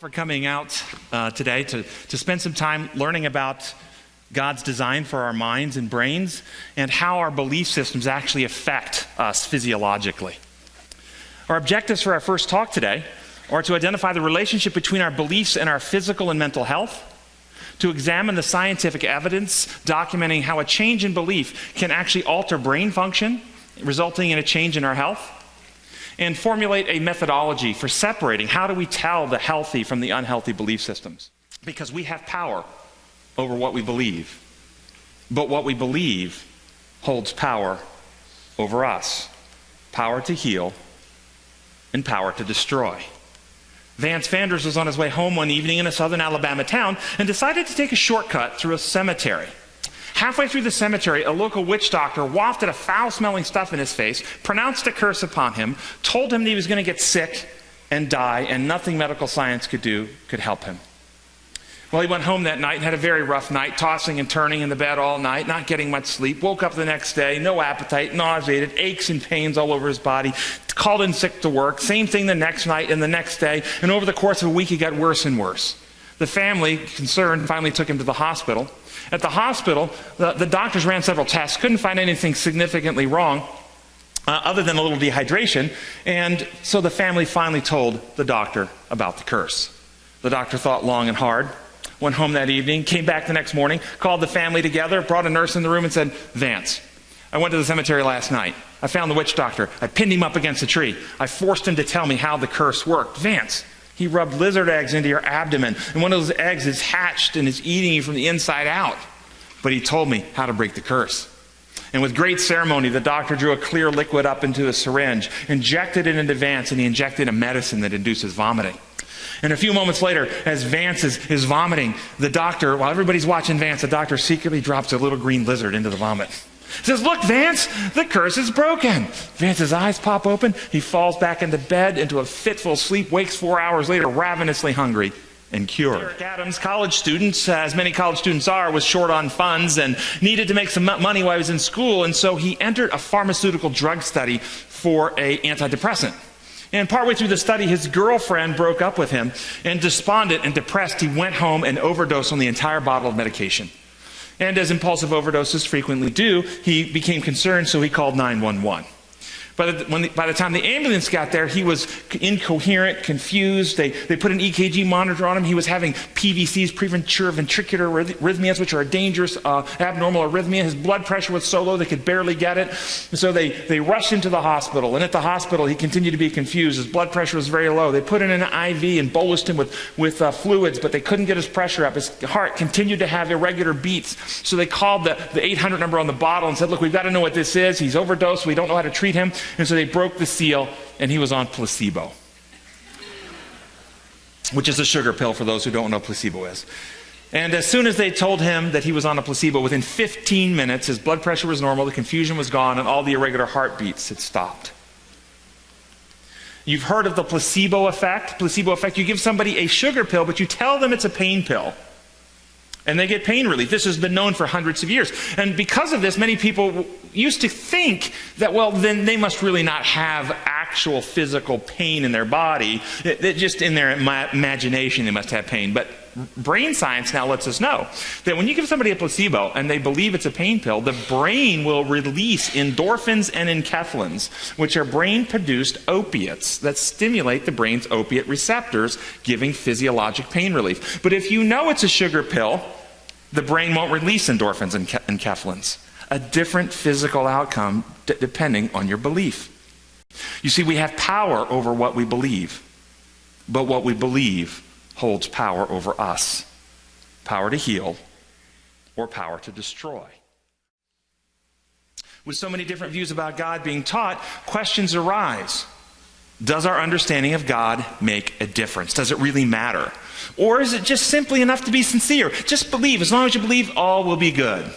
For coming out today to spend some time learning about God's design for our minds and brains and how our belief systems actually affect us physiologically. Our objectives for our first talk today are to identify the relationship between our beliefs and our physical and mental health, to examine the scientific evidence documenting how a change in belief can actually alter brain function, resulting in a change in our health, and formulate a methodology for separating how do we tell the healthy from the unhealthy belief systems. Because we have power over what we believe, but what we believe holds power over us. Power to heal and power to destroy. Vance Vanders was on his way home one evening in a southern Alabama town and decided to take a shortcut through a cemetery. Halfway through the cemetery, a local witch doctor wafted a foul-smelling stuff in his face, pronounced a curse upon him, told him that he was going to get sick and die, and nothing medical science could do could help him. Well, he went home that night and had a very rough night, tossing and turning in the bed all night, not getting much sleep, woke up the next day, no appetite, nauseated, aches and pains all over his body, called in sick to work, same thing the next night and the next day, and over the course of a week it got worse and worse. The family, concerned, finally took him to the hospital. At the hospital, the doctors ran several tests, couldn't find anything significantly wrong other than a little dehydration, and so the family finally told the doctor about the curse. The doctor thought long and hard, went home that evening, came back the next morning, called the family together, brought a nurse in the room and said, "Vance, I went to the cemetery last night. I found the witch doctor. I pinned him up against a tree. I forced him to tell me how the curse worked. Vance, he rubbed lizard eggs into your abdomen, and one of those eggs is hatched and is eating you from the inside out. But he told me how to break the curse." And with great ceremony, the doctor drew a clear liquid up into a syringe, injected it into Vance, and he injected a medicine that induces vomiting. And a few moments later, as Vance is vomiting, the doctor, while everybody's watching Vance, the doctor secretly drops a little green lizard into the vomit. He says, "Look, Vance, the curse is broken." Vance's eyes pop open. He falls back into bed, into a fitful sleep, wakes 4 hours later, ravenously hungry and cured. Eric Adams, college students, as many college students are, was short on funds and needed to make some money while he was in school, and so he entered a pharmaceutical drug study for an antidepressant. And partway through the study, his girlfriend broke up with him, and despondent and depressed, he went home and overdosed on the entire bottle of medication. And as impulsive overdoses frequently do, he became concerned, so he called 911. By the time the ambulance got there, he was incoherent, confused. They put an EKG monitor on him. He was having PVCs, premature ventricular arrhythmias, which are a dangerous abnormal arrhythmia. His blood pressure was so low they could barely get it. So they rushed him to the hospital. And at the hospital, he continued to be confused. His blood pressure was very low. They put in an IV and bolused him with fluids, but they couldn't get his pressure up. His heart continued to have irregular beats. So they called the 800 number on the bottle and said, "Look, we've got to know what this is. He's overdosed. We don't know how to treat him." And so they broke the seal, and he was on placebo, which is a sugar pill for those who don't know what placebo is. And as soon as they told him that he was on a placebo, within 15 minutes, his blood pressure was normal, the confusion was gone, and all the irregular heartbeats had stopped. You've heard of the placebo effect. Placebo effect, you give somebody a sugar pill, but you tell them it's a pain pill, and they get pain relief. This has been known for hundreds of years. And because of this, many people used to think that, well, then they must really not have actual physical pain in their body. Just in their imagination, they must have pain. But brain science now lets us know that when you give somebody a placebo and they believe it's a pain pill, the brain will release endorphins and enkephalins, which are brain-produced opiates that stimulate the brain's opiate receptors, giving physiologic pain relief. But if you know it's a sugar pill, the brain won't release endorphins and enkephalins. A different physical outcome depending on your belief. You see, we have power over what we believe, but what we believe holds power over us. Power to heal or power to destroy. With so many different views about God being taught, questions arise. Does our understanding of God make a difference? Does it really matter? Or is it just simply enough to be sincere? Just believe. As long as you believe, all will be good.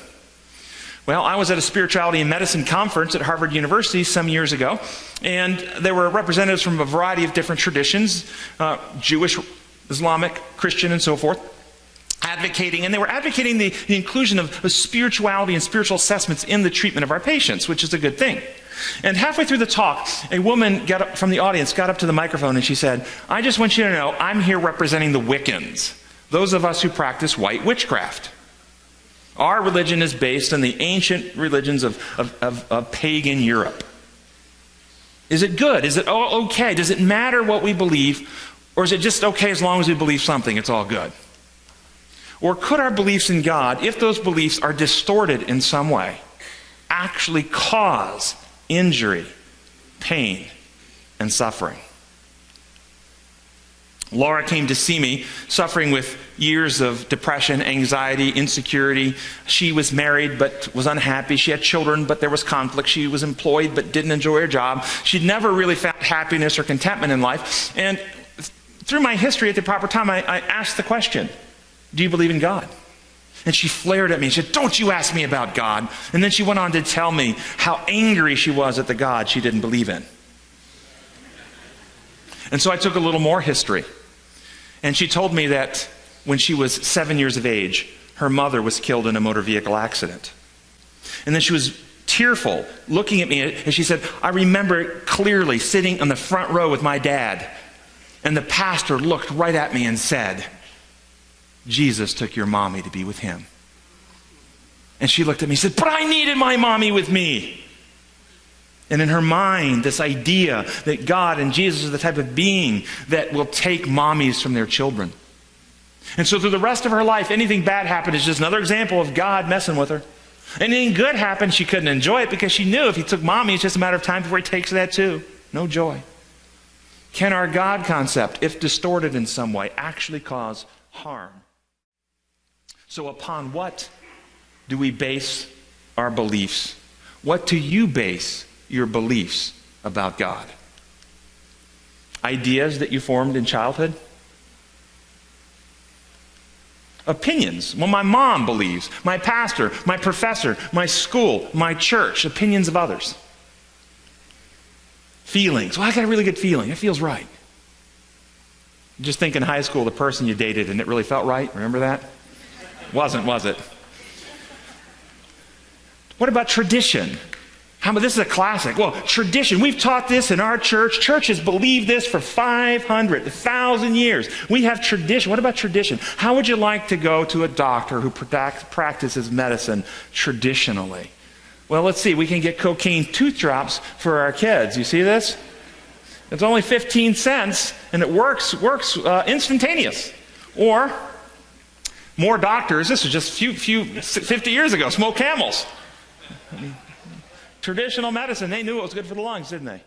Well, I was at a spirituality and medicine conference at Harvard University some years ago, and there were representatives from a variety of different traditions, Jewish, Islamic, Christian, and so forth, and they were advocating the inclusion of spirituality and spiritual assessments in the treatment of our patients, which is a good thing. And halfway through the talk, a woman from the audience got up to the microphone and she said, I just want you to know I'm here representing the Wiccans, those of us who practice white witchcraft. Our religion is based on the ancient religions of pagan Europe. Is it good? Is it all okay? Does it matter what we believe? Or is it just okay as long as we believe something, it's all good? Or could our beliefs in God, if those beliefs are distorted in some way, actually cause injury, pain, and suffering? Laura came to see me suffering with years of depression, anxiety, insecurity. She was married but was unhappy. She had children but there was conflict. She was employed but didn't enjoy her job. She'd never really found happiness or contentment in life. And through my history at the proper time, I asked the question, do you believe in God? And she flared at me and said, don't you ask me about God. And then she went on to tell me how angry she was at the God she didn't believe in. And so I took a little more history. And she told me that when she was 7 years of age, her mother was killed in a motor vehicle accident. And then she was tearful, looking at me, and she said, I remember clearly sitting on the front row with my dad, and the pastor looked right at me and said, Jesus took your mommy to be with him. And she looked at me and said, but I needed my mommy with me. And in her mind, this idea that God and Jesus are the type of being that will take mommies from their children. And so through the rest of her life, anything bad happened is just another example of God messing with her. Anything good happened, she couldn't enjoy it because she knew if he took mommy, it's just a matter of time before he takes that too. No joy. Can our God concept, if distorted in some way, actually cause harm? So upon what do we base our beliefs? What do you base your beliefs about God? Ideas that you formed in childhood? Opinions. Well, my mom believes, my pastor, my professor, my school, my church, opinions of others. Feelings. Well, I got a really good feeling. It feels right. Just think in high school, the person you dated and it really felt right. Remember that? Wasn't, was it? What about tradition? How about this is a classic? Well, tradition. We've taught this in our church. Churches believe this for 500, 1,000 years. We have tradition. What about tradition? How would you like to go to a doctor who practices medicine traditionally? Well, let's see. We can get cocaine tooth drops for our kids. You see this? It's only 15 cents, and it works instantaneous. Or more doctors. This was just 50 years ago. Smoke camels. Traditional medicine. They knew it was good for the lungs, didn't they?